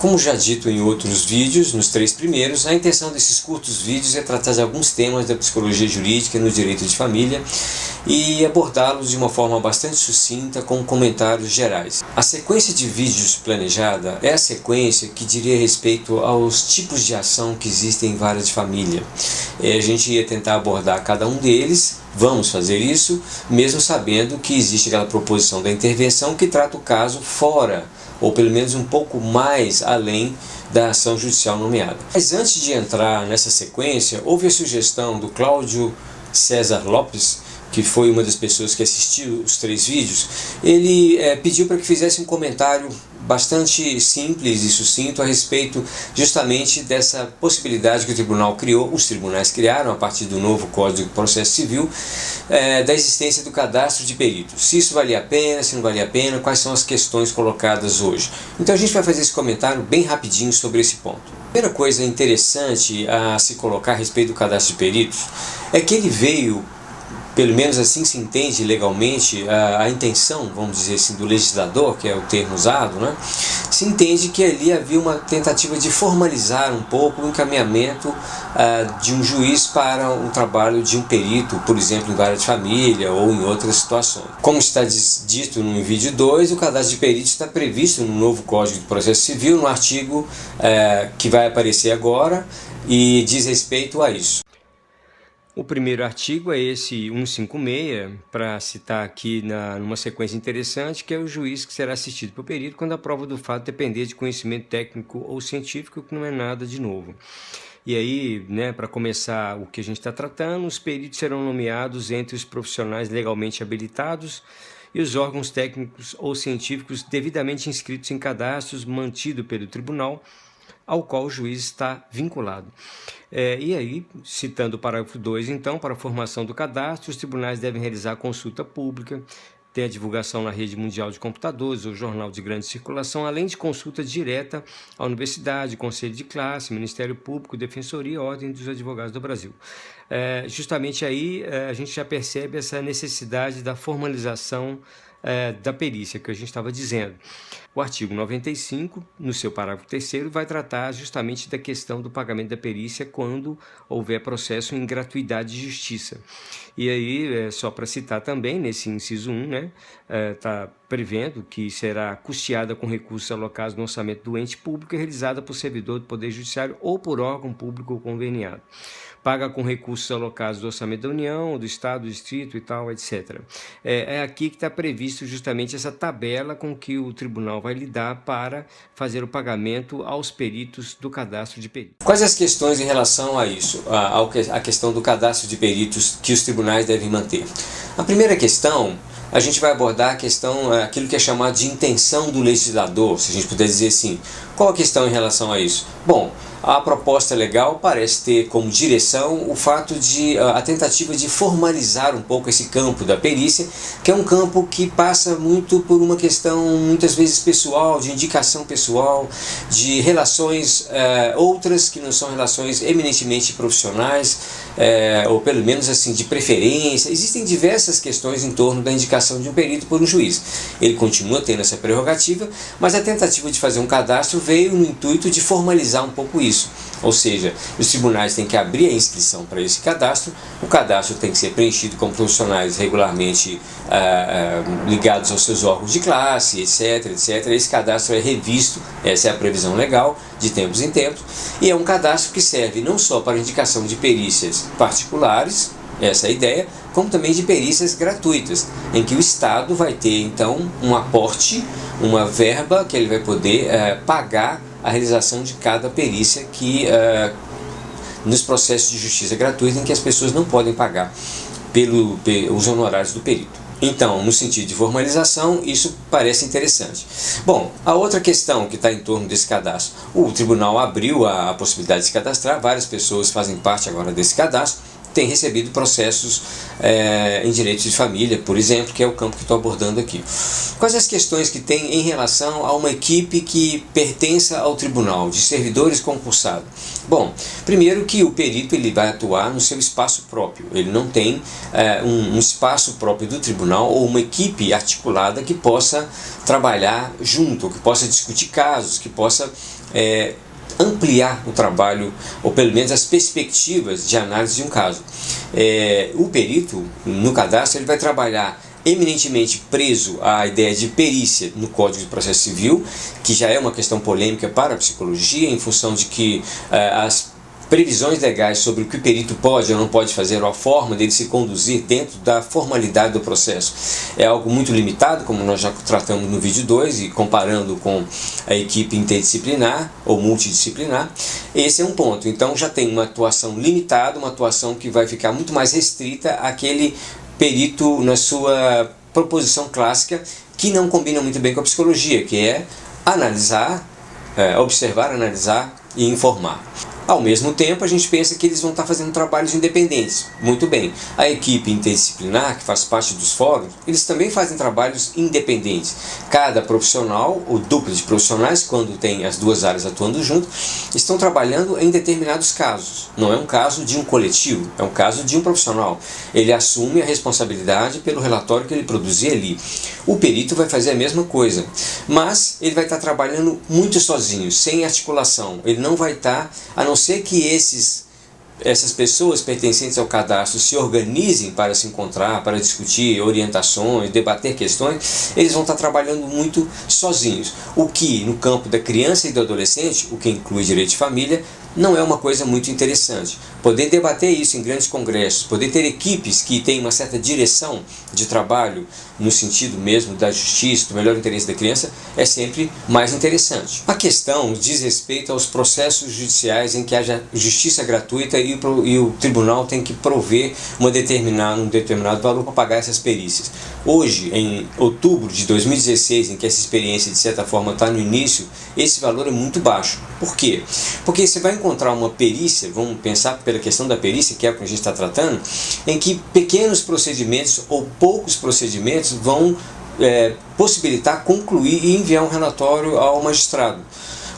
Como já dito em outros vídeos, nos 3 primeiros, a intenção desses curtos vídeos é tratar de alguns temas da psicologia jurídica no direito de família e abordá-los de uma forma bastante sucinta com comentários gerais. A sequência de vídeos planejada é a sequência que diria respeito aos tipos de ação que existem em vara de família. A gente ia tentar abordar cada um deles. Vamos fazer isso, mesmo sabendo que existe aquela proposição da intervenção que trata o caso fora, ou pelo menos um pouco mais além da ação judicial nomeada. Mas antes de entrar nessa sequência, houve a sugestão do Cláudio César Lopes, que foi uma das pessoas que assistiu os 3 vídeos. Ele pediu para que fizesse um comentário bastante simples e sucinto a respeito justamente dessa possibilidade que o tribunal criou, os tribunais criaram a partir do novo Código de Processo Civil, da existência do cadastro de peritos. Se isso valia a pena, se não valia a pena, quais são as questões colocadas hoje. Então a gente vai fazer esse comentário bem rapidinho sobre esse ponto. A primeira coisa interessante a se colocar a respeito do cadastro de peritos é que ele veio, pelo menos assim se entende legalmente, a intenção, vamos dizer assim, do legislador, que é o termo usado, né? Se entende que ali havia uma tentativa de formalizar um pouco o encaminhamento de um juiz para o trabalho de um perito, por exemplo, em vara de família ou em outras situações. Como está dito no vídeo 2, o cadastro de peritos está previsto no novo Código de Processo Civil, no artigo que vai aparecer agora, e diz respeito a isso. O primeiro artigo é esse 156, para citar aqui numa sequência interessante, que é o juiz que será assistido por perito quando a prova do fato depender de conhecimento técnico ou científico, que não é nada de novo. E aí, para começar o que a gente está tratando, os peritos serão nomeados entre os profissionais legalmente habilitados e os órgãos técnicos ou científicos devidamente inscritos em cadastros mantido pelo tribunal ao qual o juiz está vinculado. E aí, citando o parágrafo 2, então, para a formação do cadastro, os tribunais devem realizar consulta pública, ter a divulgação na rede mundial de computadores ou jornal de grande circulação, além de consulta direta à universidade, conselho de classe, Ministério Público, Defensoria e Ordem dos Advogados do Brasil. Justamente aí a gente já percebe essa necessidade da formalização da perícia que a gente estava dizendo. O artigo 95, no seu parágrafo 3º, vai tratar justamente da questão do pagamento da perícia quando houver processo em gratuidade de justiça. E aí, só para citar também, nesse inciso 1, está prevendo que será custeada com recursos alocados no orçamento do ente público e realizada por servidor do Poder Judiciário ou por órgão público conveniado. Paga com recursos alocados do orçamento da União, do Estado, do Distrito e tal, etc. É aqui que está previsto justamente essa tabela com que o tribunal vai lidar para fazer o pagamento aos peritos do cadastro de peritos. Quais as questões em relação a isso, a questão do cadastro de peritos que os tribunais devem manter? A primeira questão, a gente vai abordar a questão, aquilo que é chamado de intenção do legislador, se a gente puder dizer assim. Qual a questão em relação a isso? Bom, a proposta legal parece ter como direção o fato de a tentativa de formalizar um pouco esse campo da perícia, que é um campo que passa muito por uma questão muitas vezes pessoal, de indicação pessoal, de relações outras que não são relações eminentemente profissionais, ou pelo menos assim de preferência. Existem diversas questões em torno da indicação de um perito por um juiz. Ele continua tendo essa prerrogativa, mas a tentativa de fazer um cadastro veio no intuito de formalizar um pouco isso. Ou seja, os tribunais têm que abrir a inscrição para esse cadastro, o cadastro tem que ser preenchido com profissionais regularmente ligados aos seus órgãos de classe, etc, etc. Esse cadastro é revisto, essa é a previsão legal, de tempos em tempos, e é um cadastro que serve não só para indicação de perícias particulares, essa é a ideia, como também de perícias gratuitas, em que o Estado vai ter então um aporte, uma verba que ele vai poder pagar a realização de cada perícia que nos processos de justiça gratuita em que as pessoas não podem pagar os honorários do perito. Então, no sentido de formalização, isso parece interessante. Bom, a outra questão que está em torno desse cadastro, o tribunal abriu a possibilidade de se cadastrar, várias pessoas fazem parte agora desse cadastro, têm recebido processos em direitos de família, por exemplo, que é o campo que estou abordando aqui. Quais as questões que tem em relação a uma equipe que pertença ao tribunal, de servidores concursados? Bom, primeiro que o perito ele vai atuar no seu espaço próprio, ele não tem um espaço próprio do tribunal ou uma equipe articulada que possa trabalhar junto, que possa discutir casos, que possa ampliar o trabalho, ou pelo menos as perspectivas de análise de um caso. O perito, no cadastro, ele vai trabalhar eminentemente preso à ideia de perícia no Código de Processo Civil, que já é uma questão polêmica para a psicologia, em função de que as previsões legais sobre o que o perito pode ou não pode fazer, ou a forma dele se conduzir dentro da formalidade do processo, é algo muito limitado, como nós já tratamos no vídeo 2, e comparando com a equipe interdisciplinar ou multidisciplinar. Esse é um ponto. Então já tem uma atuação limitada, uma atuação que vai ficar muito mais restrita àquele perito na sua proposição clássica, que não combina muito bem com a psicologia, que é analisar, observar, analisar e informar. Ao mesmo tempo, a gente pensa que eles vão estar fazendo trabalhos independentes. Muito bem. A equipe interdisciplinar, que faz parte dos fóruns, eles também fazem trabalhos independentes. Cada profissional, ou dupla de profissionais, quando tem as duas áreas atuando junto, estão trabalhando em determinados casos. Não é um caso de um coletivo, é um caso de um profissional. Ele assume a responsabilidade pelo relatório que ele produzir ali. O perito vai fazer a mesma coisa, mas ele vai estar trabalhando muito sozinho, sem articulação. Ele não vai estar, a não ser que essas pessoas pertencentes ao cadastro se organizem para se encontrar, para discutir orientações, debater questões, eles vão estar trabalhando muito sozinhos. O que no campo da criança e do adolescente, o que inclui direito de família, não é uma coisa muito interessante. Poder debater isso em grandes congressos, poder ter equipes que têm uma certa direção de trabalho no sentido mesmo da justiça, do melhor interesse da criança, é sempre mais interessante. A questão diz respeito aos processos judiciais em que haja justiça gratuita e o tribunal tem que prover um determinado valor para pagar essas perícias. Hoje, em outubro de 2016, em que essa experiência de certa forma está no início, esse valor é muito baixo. Por quê? Porque você vai encontrar uma perícia, vamos pensar pela questão da perícia, que é o que a gente está tratando, em que pequenos procedimentos ou poucos procedimentos vão possibilitar concluir e enviar um relatório ao magistrado.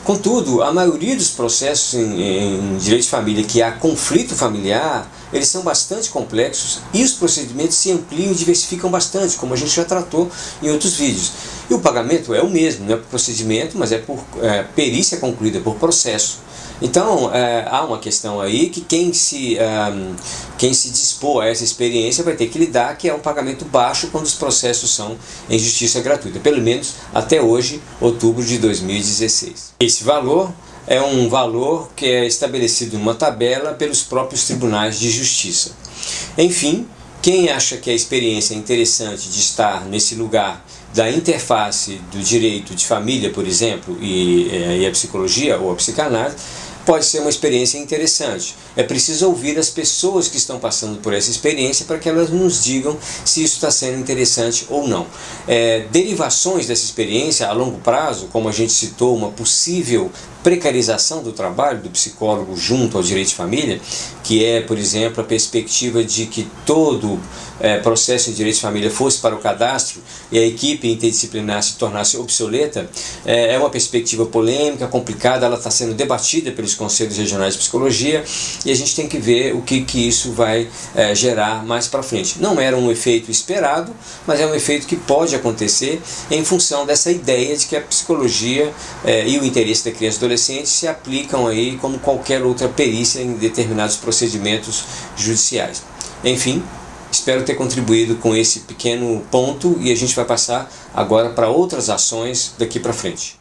Contudo, a maioria dos processos em direito de família que há conflito familiar, eles são bastante complexos e os procedimentos se ampliam e diversificam bastante, como a gente já tratou em outros vídeos. E o pagamento é o mesmo, não é por procedimento, mas é por perícia concluída, por processo. Então, há uma questão aí que quem se dispor a essa experiência vai ter que lidar, que é um pagamento baixo quando os processos são em justiça gratuita, pelo menos até hoje, outubro de 2016. Esse valor é um valor que é estabelecido numa tabela pelos próprios tribunais de justiça. Enfim, quem acha que a experiência é interessante de estar nesse lugar da interface do direito de família, por exemplo, e a psicologia ou a psicanálise, pode ser uma experiência interessante. É preciso ouvir as pessoas que estão passando por essa experiência para que elas nos digam se isso está sendo interessante ou não. Derivações dessa experiência a longo prazo, como a gente citou, uma possível precarização do trabalho do psicólogo junto ao direito de família, que é, por exemplo, a perspectiva de que todo processo de direito de família fosse para o cadastro e a equipe interdisciplinar se tornasse obsoleta, é uma perspectiva polêmica, complicada, ela está sendo debatida pelos conselhos regionais de psicologia e a gente tem que ver o que isso vai gerar mais para frente. Não era um efeito esperado, mas é um efeito que pode acontecer em função dessa ideia de que a psicologia e o interesse da criança e do adolescente se aplicam aí como qualquer outra perícia em determinados procedimentos judiciais. Enfim, espero ter contribuído com esse pequeno ponto e a gente vai passar agora para outras ações daqui para frente.